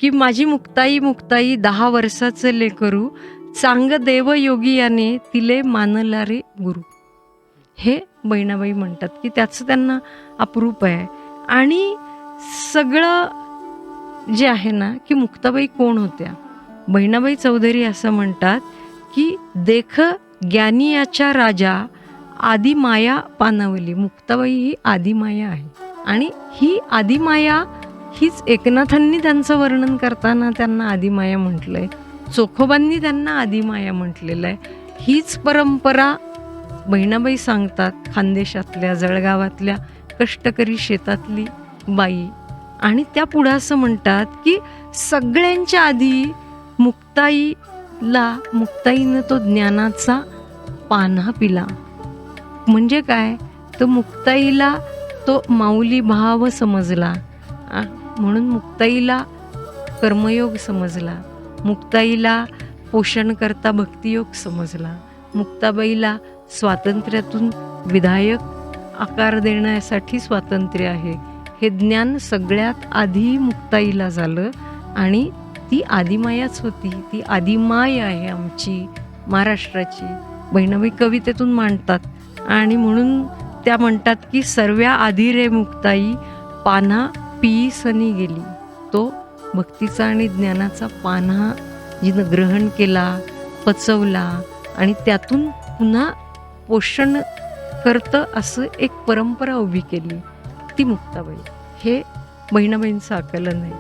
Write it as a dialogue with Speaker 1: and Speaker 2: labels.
Speaker 1: की माझी मुक्ताई मुक्ताई 10 वर्षाचं लेकरू, चांग देव योगी याने तिले मानला रे गुरु. हे बहिणाबाई म्हणतात की त्याचं त्यांना अप्रूप आहे. आणि सगळं जे आहे ना की मुक्ताबाई कोण होत्या. बहिणाबाई चौधरी असं म्हणतात की देख ज्ञानियाच्या राजा आदिमाया पानवली. मुक्ताबाई ही आदिमाया आहे. आणि ही आदिमाया हीच एकनाथांनी त्यांचं वर्णन करताना त्यांना आदिमाया म्हटलंय. चोखोबांनी त्यांना आदिमाया म्हटलेलं आहे. हीच परंपरा बहिणाबाई सांगतात खानदेशातल्या जळगावातल्या कष्टकरी शेतातली बाई. आणि त्या पुढं असं म्हणतात की सगळ्यांच्या आधी मुक्ताईनं तो ज्ञानाचा पान्हा पिला. म्हणजे काय, तर मुक्ताईला तो माऊली भाव समजला. म्हणून मुक्ताईला कर्मयोग समजला. मुक्ताईला पोषण करता भक्तियोग समजला. मुक्ताबाईला स्वातंत्र्यातून विधायक आकार देण्यासाठी स्वातंत्र्य आहे हे ज्ञान सगळ्यात आधी मुक्ताईला झालं. आणि ती आदिमायाच होती. ती आदिमाय आहे आमची महाराष्ट्राची. बहिणाबाई कवितेतून मांडतात. आणि म्हणून त्या म्हणतात की सर्व्या आधी रे मुक्ताई पान्हा पिईसनी गेली. तो भक्तीचा आणि ज्ञानाचा पान्हा जिनं ग्रहण केला, पचवला आणि त्यातून पुन्हा पोषण करतं असं एक परंपरा उभी केली, ती मुक्ताबाई. हे बहिणाबाईंचं आकलन आहे.